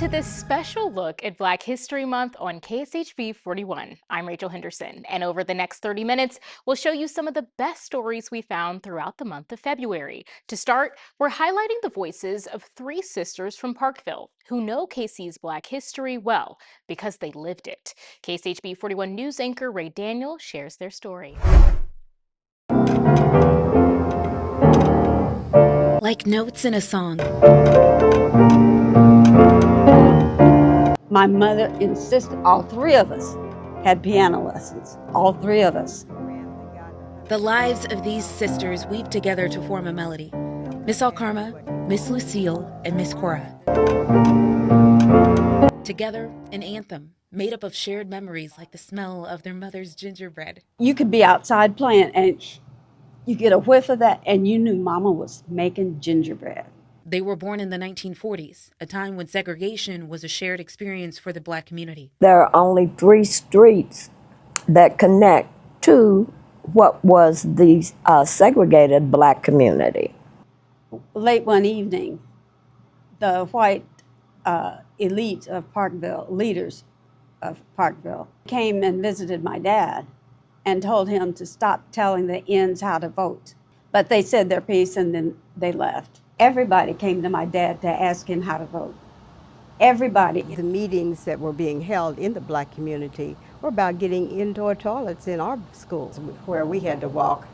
to this special look at Black History Month on KSHB 41. I'm Rachel Henderson, and over the next 30 minutes, we'll show you some of the best stories we found throughout the month of February. To start, we're highlighting the voices of three sisters from Parkville who know KC's Black history well because they lived it. KSHB 41 news anchor Ray Daniel shares their story. Like notes in a song. My mother insisted all three of us had piano lessons, all three of us. The lives of these sisters weave together to form a melody. Miss Alkarma, Miss Lucille, and Miss Cora. Together, an anthem made up of shared memories like the smell of their mother's gingerbread. You could be outside playing and you get a whiff of that and you knew Mama was making gingerbread. They were born in the 1940s, a time when segregation was a shared experience for the Black community. There are only 3 streets that connect to what was the segregated Black community. Late one evening, the white elite of Parkville, leaders of Parkville, came and visited my dad and told him to stop telling the ends how to vote. But they said their piece and then they left. Everybody came to my dad to ask him how to vote. Everybody. The meetings that were being held in the Black community were about getting indoor toilets in our schools, where we had to walk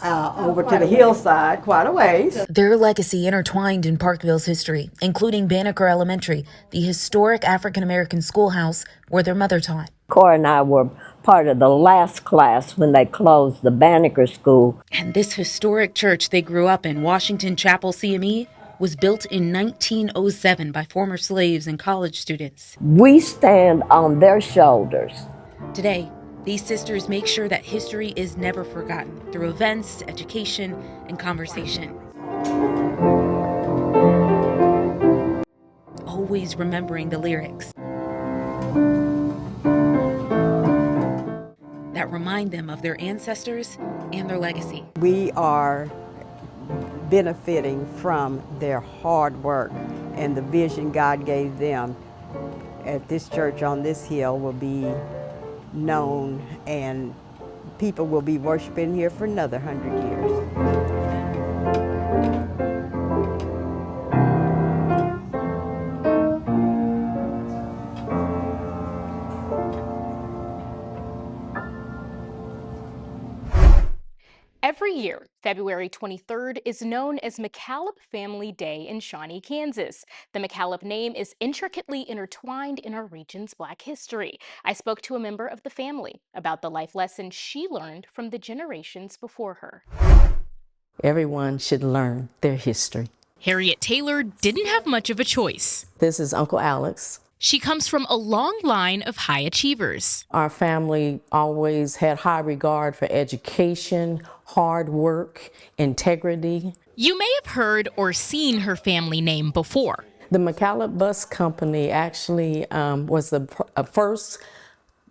over to the hillside quite a ways. Their legacy intertwined in Parkville's history, including Banneker Elementary, the historic African-American schoolhouse where their mother taught. Cora and I were part of the last class when they closed the Banneker School. And this historic church they grew up in, Washington Chapel CME, was built in 1907 by former slaves and college students. We stand on their shoulders. Today, these sisters make sure that history is never forgotten through events, education, and conversation. Always remembering the lyrics that remind them of their ancestors and their legacy. We are benefiting from their hard work, and the vision God gave them at this church on this hill will be known, and people will be worshiping here for another 100 years. Every year, February 23rd is known as McCallop Family Day in Shawnee, Kansas. The McCallop name is intricately intertwined in our region's Black history. I spoke to a member of the family about the life lessons she learned from the generations before her. Everyone should learn their history. Harriet Taylor didn't have much of a choice. This is Uncle Alex. She comes from a long line of high achievers. Our family always had high regard for education, hard work, integrity. You may have heard or seen her family name before. The McCallop Bus Company actually was the first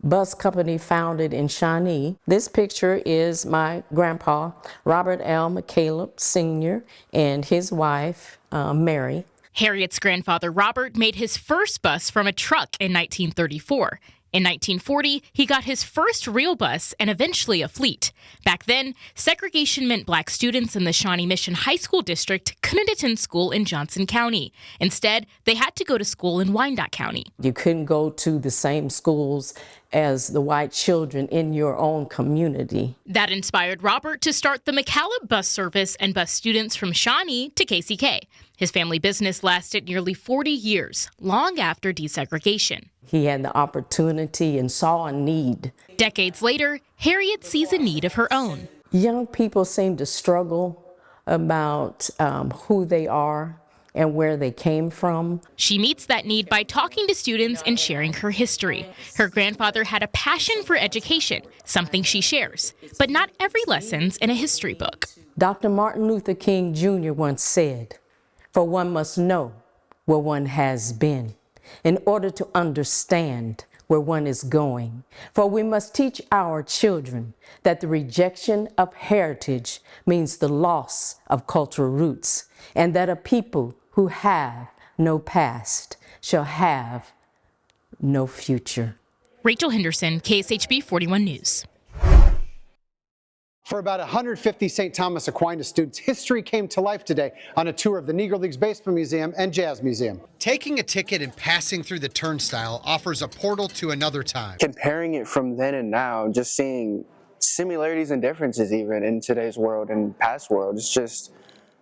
bus company founded in Shawnee. This picture is my grandpa, Robert L. McCallop Sr., and his wife, Mary. Harriet's grandfather, Robert, made his first bus from a truck in 1934. In 1940, he got his first real bus and eventually a fleet. Back then, segregation meant Black students in the Shawnee Mission High School District couldn't attend school in Johnson County. Instead, they had to go to school in Wyandotte County. You couldn't go to the same schools as the white children in your own community. That inspired Robert to start the McCallop bus service and bus students from Shawnee to KCK. His family business lasted nearly 40 years, long after desegregation. He had the opportunity and saw a need. Decades later, Harriet sees a need of her own. Young people seem to struggle about who they are and where they came from. She meets that need by talking to students and sharing her history. Her grandfather had a passion for education, something she shares, but not every lesson's in a history book. Dr. Martin Luther King Jr. once said, "For one must know where one has been in order to understand where one is going. For we must teach our children that the rejection of heritage means the loss of cultural roots, and that a people who have no past shall have no future. Rachel Henderson, KSHB 41 News. For about 150 St. Thomas Aquinas students, history came to life today on a tour of the Negro Leagues Baseball Museum and Jazz Museum. Taking a ticket and passing through the turnstile offers a portal to another time. Comparing it from then and now, just seeing similarities and differences even in today's world and past world, it's just,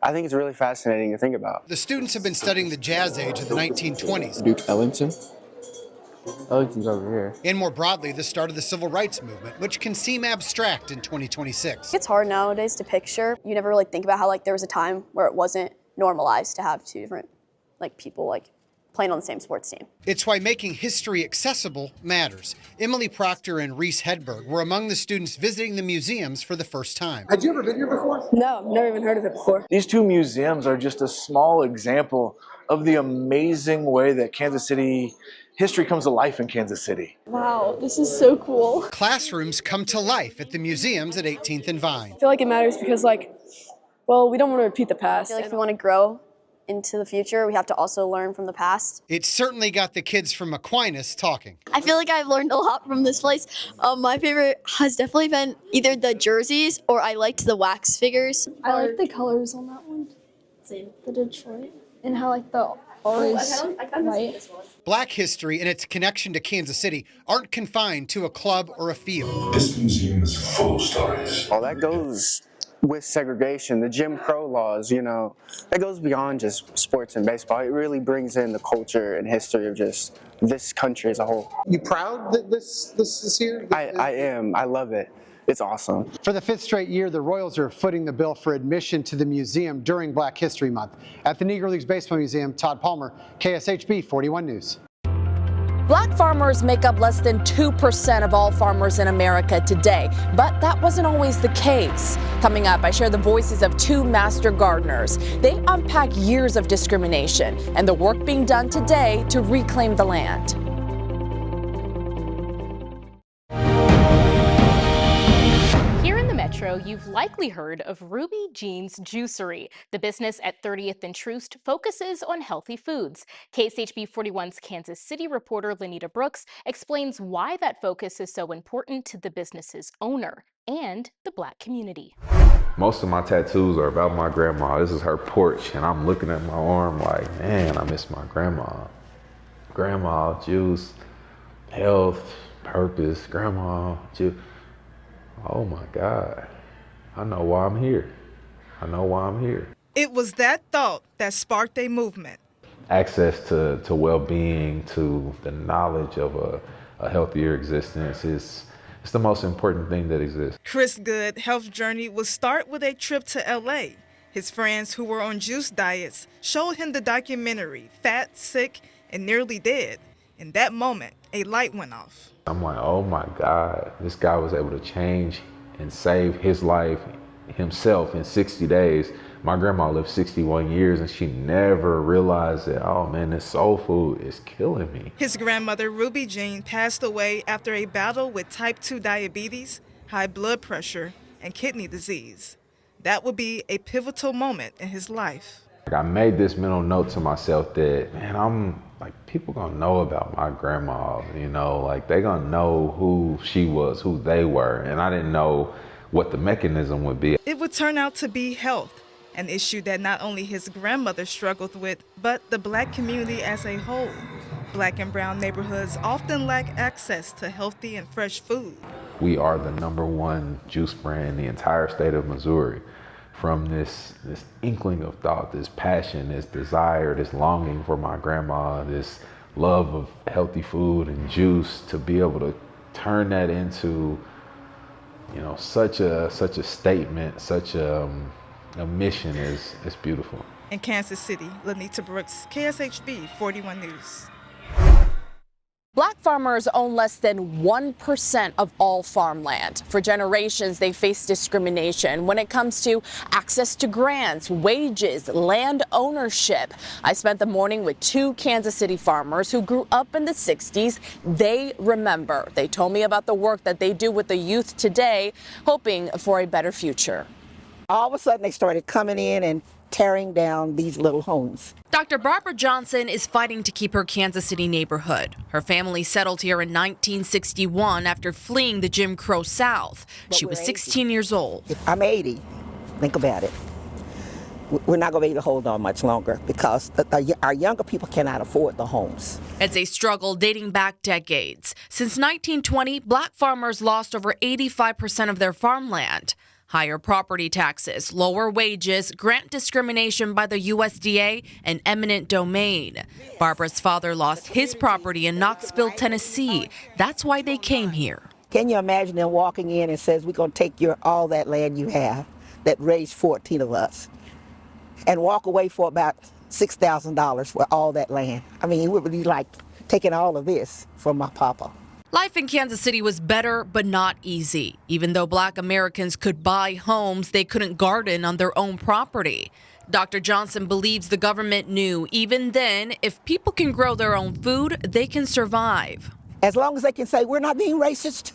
I think it's really fascinating to think about. The students have been studying the Jazz age of the 1920s. Duke Ellington. Ellington's over here. And more broadly, the start of the Civil Rights Movement, which can seem abstract in 2026. It's hard nowadays to picture. You never really think about how there was a time where it wasn't normalized to have two different people playing on the same sports team. It's why making history accessible matters. Emily Proctor and Reese Hedberg were among the students visiting the museums for the first time. Had you ever been here before? No, I've never even heard of it before. These two museums are just a small example of the amazing way that Kansas City history comes to life in Kansas City. Wow, this is so cool. Classrooms come to life at the museums at 18th and Vine. I feel like it matters because we don't want to repeat the past. I feel like if we want to grow into the future, we have to also learn from the past. It certainly got the kids from Aquinas talking. I feel like I've learned a lot from this place. My favorite has definitely been either the jerseys or I liked the wax figures. I like the colors on that one. Same. The Detroit. And how the R is white. Black history and its connection to Kansas City aren't confined to a club or a field. This museum is full of stories. All that goes with segregation, the Jim Crow laws, that goes beyond just sports and baseball. It really brings in the culture and history of just this country as a whole. You proud that this is here? I am. I love it. It's awesome. For the 5th straight year, the Royals are footing the bill for admission to the museum during Black History Month. At the Negro Leagues Baseball Museum, Todd Palmer, KSHB 41 News. Black farmers make up less than 2% of all farmers in America today, but that wasn't always the case. Coming up, I share the voices of two master gardeners. They unpack years of discrimination and the work being done today to reclaim the land. You've likely heard of Ruby Jean's Juicery. The business at 30th and Troost focuses on healthy foods. KSHB 41's Kansas City reporter Lenita Brooks explains why that focus is so important to the business's owner and the Black community. Most of my tattoos are about my grandma. This is her porch, and I'm looking at my arm like, man, I miss my grandma. Grandma, juice, health, purpose, grandma, juice. Oh my God, I know why I'm here. I know why I'm here. It was that thought that sparked a movement. Access to well-being, to the knowledge of a healthier existence is the most important thing that exists. Chris Good's health journey would start with a trip to LA. His friends who were on juice diets showed him the documentary, Fat, Sick, and Nearly Dead. In that moment, a light went off. I'm like, oh my God, this guy was able to change and save his life himself in 60 days. My grandma lived 61 years and she never realized that, oh man, this soul food is killing me. His grandmother, Ruby Jean, passed away after a battle with type 2 diabetes, high blood pressure, and kidney disease. That would be a pivotal moment in his life. I made this mental note to myself that, man, people gonna know about my grandma, they gonna know who she was, who they were, and I didn't know what the mechanism would be. It would turn out to be health, an issue that not only his grandmother struggled with, but the Black community as a whole. Black and brown neighborhoods often lack access to healthy and fresh food. We are the #1 juice brand in the entire state of Missouri. From this inkling of thought, this passion, this desire, this longing for my grandma, this love of healthy food and juice, to be able to turn that into, such a statement, such a mission is beautiful. In Kansas City, Lenita Brooks, KSHB 41 News. Black farmers own less than 1% of all farmland. For generations, they face discrimination when it comes to access to grants, wages, land ownership. I spent the morning with two Kansas City farmers who grew up in the 60s. They remember. They told me about the work that they do with the youth today, hoping for a better future. All of a sudden, they started coming in and tearing down these little homes. Dr. Barbara Johnson is fighting to keep her Kansas City neighborhood. Her family settled here in 1961 after fleeing the Jim Crow South. She was 16 years old. If I'm 80, think about it. We're not going to be able to hold on much longer because our younger people cannot afford the homes. It's a struggle dating back decades. Since 1920, black farmers lost over 85% of their farmland. Higher property taxes, lower wages, grant discrimination by the USDA, and eminent domain. Barbara's father lost his property in Knoxville, Tennessee. That's why they came here. Can you imagine them walking in and says, we're going to take all that land you have that raised 14 of us and walk away for about $6,000 for all that land? I mean, it would be like taking all of this from my papa. Life in Kansas City was better, but not easy. Even though black Americans could buy homes, they couldn't garden on their own property. Dr. Johnson believes the government knew even then, if people can grow their own food, they can survive. As long as they can say, we're not being racist,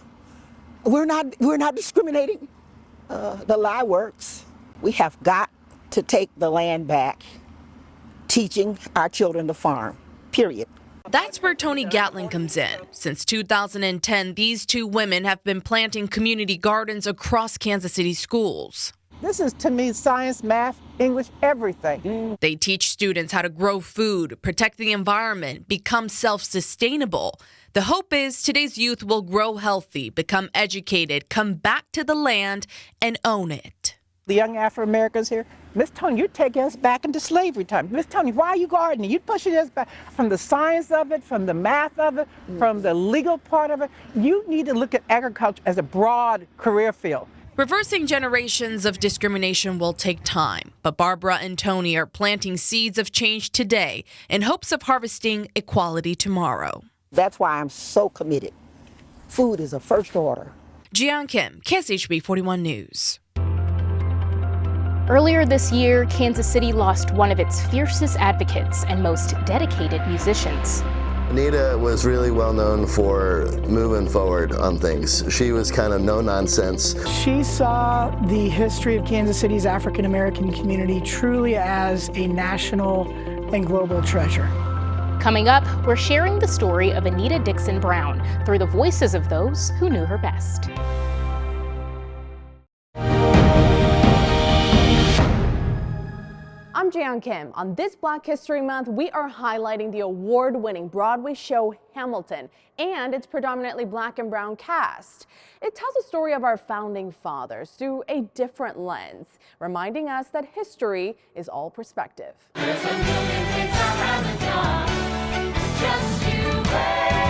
we're not discriminating, the lie works. We have got to take the land back, teaching our children to farm, period. That's where Tony Gatlin comes in. Since 2010, these two women have been planting community gardens across Kansas City schools. This is, to me, science, math, English, everything. They teach students how to grow food, protect the environment, become self-sustainable. The hope is today's youth will grow healthy, become educated, come back to the land, and own it. The young Afro-Americans here, Miss Tony, you're taking us back into slavery time. Miss Tony, why are you gardening? You're pushing us back from the science of it, from the math of it, from the legal part of it. You need to look at agriculture as a broad career field. Reversing generations of discrimination will take time, but Barbara and Tony are planting seeds of change today in hopes of harvesting equality tomorrow. That's why I'm so committed. Food is a first order. Jian Kim, KSHB 41 News. Earlier this year, Kansas City lost one of its fiercest advocates and most dedicated musicians. Anita was really well known for moving forward on things. She was kind of no nonsense. She saw the history of Kansas City's African American community truly as a national and global treasure. Coming up, we're sharing the story of Anita Dixon Brown through the voices of those who knew her best. I'm Jian Kim. On this Black History Month, we are highlighting the award-winning Broadway show Hamilton and its predominantly black and brown cast. It tells a story of our founding fathers through a different lens, reminding us that history is all perspective. There's a million things around the job, just you wait.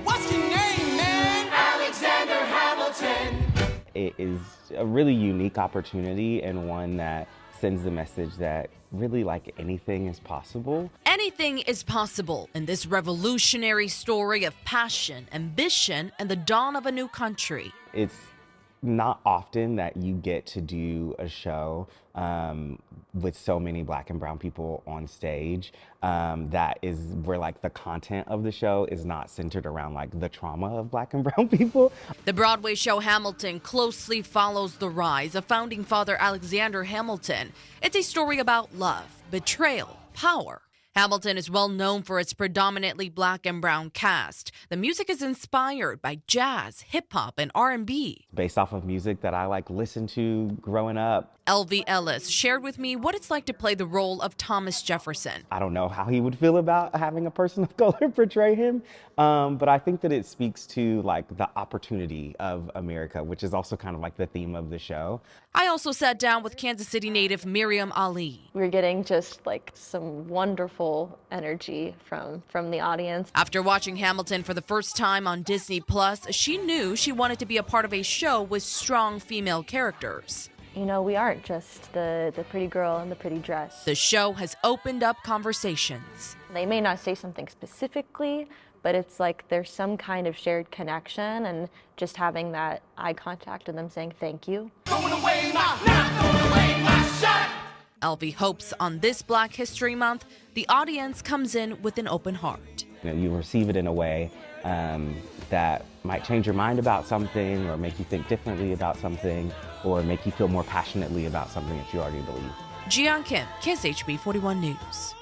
What's your name, man? Alexander Hamilton. It is a really unique opportunity and one that sends the message that really like anything is possible. Anything is possible in this revolutionary story of passion, ambition, and the dawn of a new country. It's not often that you get to do a show with so many black and brown people on stage that is where like the content of the show is not centered around like the trauma of black and brown people. The Broadway show Hamilton closely follows the rise of founding father Alexander Hamilton. It's a story about love, betrayal, power. Hamilton is well known for its predominantly black and brown cast. The music is inspired by jazz, hip-hop, and R&B. Based off of music that I like listened to growing up. L.V. Ellis shared with me what it's like to play the role of Thomas Jefferson. I don't know how he would feel about having a person of color portray him, but I think that it speaks to like the opportunity of America, which is also kind of like the theme of the show. I also sat down with Kansas City native Miriam Ali. We're getting just like some wonderful energy from the audience. After watching Hamilton for the first time on Disney Plus, she knew she wanted to be a part of a show with strong female characters. You know, we aren't just the pretty girl in the pretty dress. The show has opened up conversations. They may not say something specifically, but it's like there's some kind of shared connection, and just having that eye contact and them saying thank you. LV hopes on this Black History Month, the audience comes in with an open heart. You receive it in a way that might change your mind about something, or make you think differently about something, or make you feel more passionately about something that you already believe. Jian Kim, KSHB 41 News.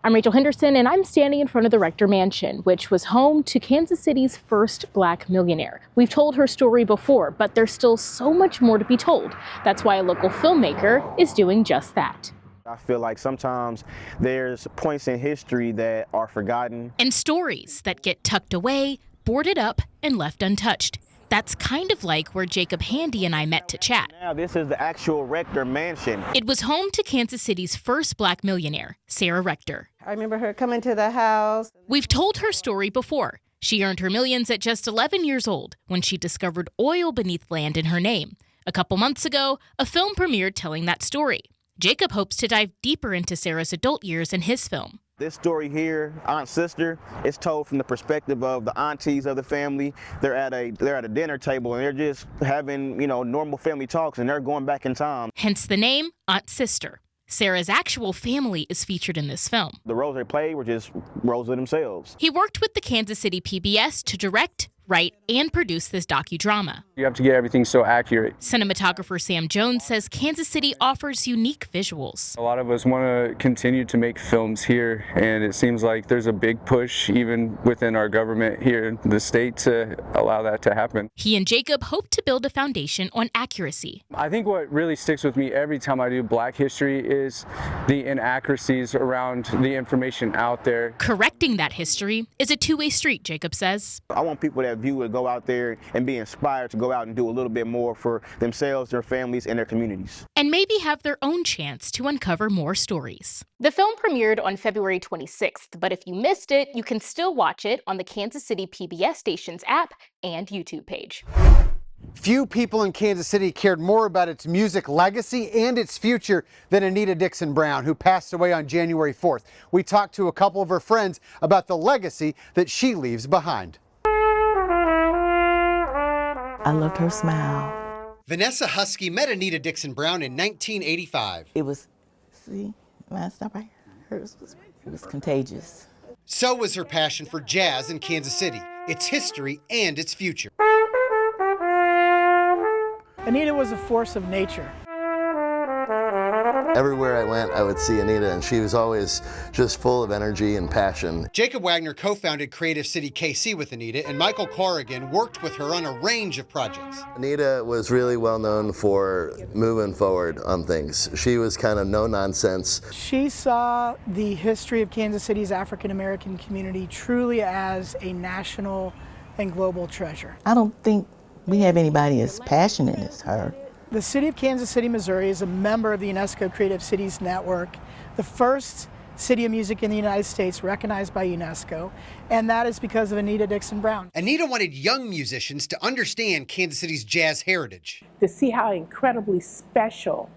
I'm Rachel Henderson, and I'm standing in front of the Rector Mansion, which was home to Kansas City's first Black millionaire. We've told her story before, but there's still so much more to be told. That's why a local filmmaker is doing just that. I feel like sometimes there's points in history that are forgotten. And stories that get tucked away, boarded up, and left untouched. That's kind of like where Jacob Handy and I met to chat. Now this is the actual Rector Mansion. It was home to Kansas City's first Black millionaire, Sarah Rector. I remember her coming to the house. We've told her story before. She earned her millions at just 11 years old when she discovered oil beneath land in her name. A couple months ago, a film premiered telling that story. Jacob hopes to dive deeper into Sarah's adult years in his film. This story here, Aunt Sister, is told from the perspective of the aunties of the family. They're at a dinner table and they're just having, normal family talks, and they're going back in time. Hence the name Aunt Sister. Sarah's actual family is featured in this film. The roles they played were just roles of themselves. He worked with the Kansas City PBS to direct, write, and produce this docudrama. You have to get everything so accurate. Cinematographer Sam Jones says Kansas City offers unique visuals. A lot of us want to continue to make films here, and it seems like there's a big push even within our government here in the state to allow that to happen. He and Jacob hope to build a foundation on accuracy. I think what really sticks with me every time I do Black history is the inaccuracies around the information out there. Correcting that history is a two-way street, Jacob says. I want people that view it go out there and be inspired to go out and do a little bit more for themselves, their families, and their communities. And maybe have their own chance to uncover more stories. The film premiered on February 26th, but if you missed it, you can still watch it on the Kansas City PBS station's app and YouTube page. Few people in Kansas City cared more about its music legacy and its future than Anita Dixon Brown, who passed away on January 4th. We talked to a couple of her friends about the legacy that she leaves behind. I loved her smile. Vanessa Husky met Anita Dixon Brown in 1985. It was, stop right here. It was contagious. So was her passion for jazz in Kansas City, its history and its future. Anita was a force of nature. Everywhere I went, I would see Anita, and she was always just full of energy and passion. Jacob Wagner co-founded Creative City KC with Anita, and Michael Corrigan worked with her on a range of projects. Anita was really well known for moving forward on things. She was kind of no nonsense. She saw the history of Kansas City's African American community truly as a national and global treasure. I don't think we have anybody as passionate as her. The city of Kansas City, Missouri is a member of the UNESCO Creative Cities Network, the first city of music in the United States recognized by UNESCO, and that is because of Anita Dixon Brown. Anita wanted young musicians to understand Kansas City's jazz heritage. To see how incredibly special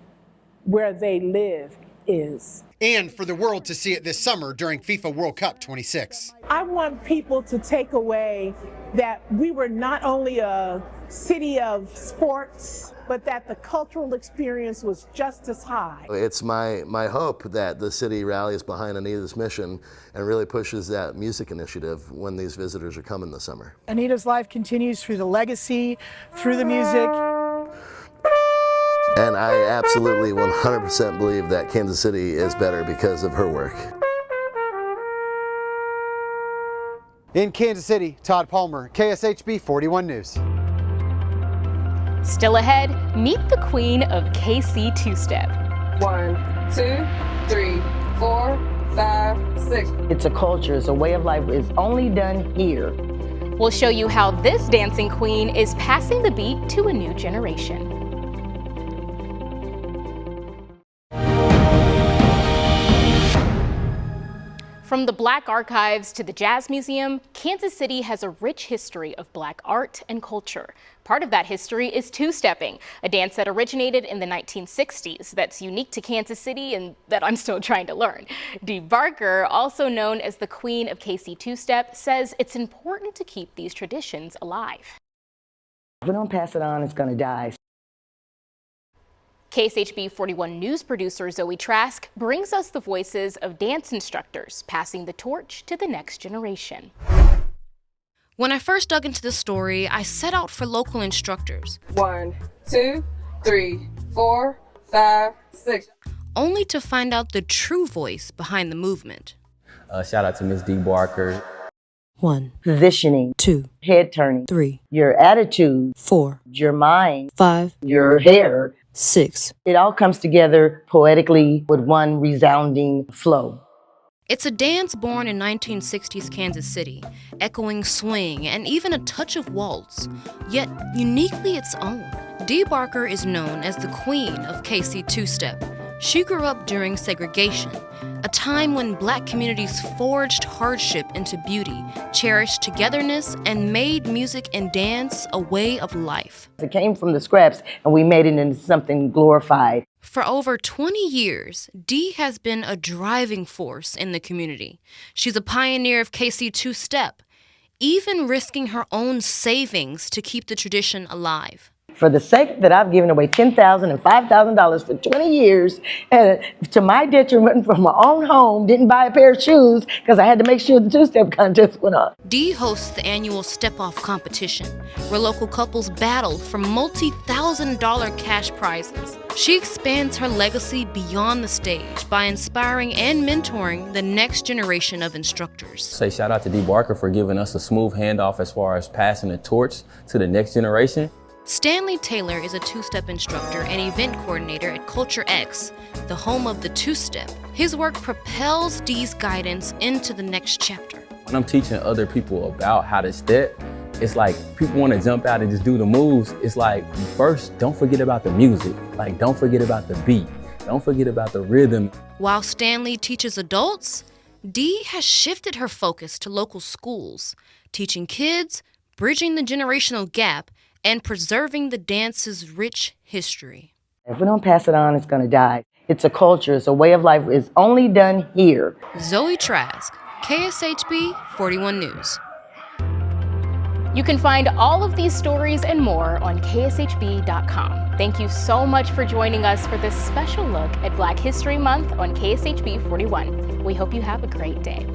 where they live is. And for the world to see it this summer during FIFA World Cup 26. I want people to take away that we were not only a city of sports, but that the cultural experience was just as high. It's my hope that the city rallies behind Anita's mission and really pushes that music initiative when these visitors are coming this summer. Anita's life continues through the legacy, through the music. And I absolutely 100% believe that Kansas City is better because of her work. In Kansas City, Todd Palmer, KSHB 41 News. Still ahead, meet the queen of KC two-step. 1, 2, 3, 4, 5, 6. It's a culture, it's a way of life. It's only done here. We'll show you how this dancing queen is passing the beat to a new generation. From the Black Archives to the Jazz Museum, Kansas City has a rich history of Black art and culture. Part of that history is two-stepping, a dance that originated in the 1960s that's unique to Kansas City and that I'm still trying to learn. Dee Barker, also known as the Queen of KC Two-Step, says it's important to keep these traditions alive. If we don't pass it on, it's going to die. KSHB 41 news producer Zoe Trask brings us the voices of dance instructors passing the torch to the next generation. When I first dug into the story, I set out for local instructors. 1, 2, 3, 4, 5, 6. Only to find out the true voice behind the movement. Shout out to Miss D. Barker. 1. Positioning. 2. Head turning. 3. Your attitude. 4. Your mind. 5. Your hair. 6. It all comes together poetically with one resounding flow. It's a dance born in 1960s Kansas City, echoing swing and even a touch of waltz, yet uniquely its own. Dee Barker is known as the queen of KC two-step. She grew up during segregation, a time when Black communities forged hardship into beauty, cherished togetherness, and made music and dance a way of life. It came from the scraps, and we made it into something glorified. For over 20 years, Dee has been a driving force in the community. She's a pioneer of KC two-step, even risking her own savings to keep the tradition alive. For the sake that I've given away $10,000 and $5,000 for 20 years, and to my detriment from my own home, didn't buy a pair of shoes because I had to make sure the two-step contest went on. Dee hosts the annual Step-Off competition, where local couples battle for multi-$1,000 cash prizes. She expands her legacy beyond the stage by inspiring and mentoring the next generation of instructors. Say shout out to D. Barker for giving us a smooth handoff as far as passing the torch to the next generation. Stanley Taylor is a two-step instructor and event coordinator at Culture X, the home of the two-step. His work propels Dee's guidance into the next chapter. When I'm teaching other people about how to step, it's like people want to jump out and just do the moves. It's like, first, don't forget about the music. Like, don't forget about the beat. Don't forget about the rhythm. While Stanley teaches adults, Dee has shifted her focus to local schools, teaching kids, bridging the generational gap, and preserving the dance's rich history. If we don't pass it on, it's going to die. It's a culture, it's a way of life. It's only done here. Zoe Trask, KSHB 41 News. You can find all of these stories and more on kshb.com. Thank you so much for joining us for this special look at Black History Month on KSHB 41. We hope you have a great day.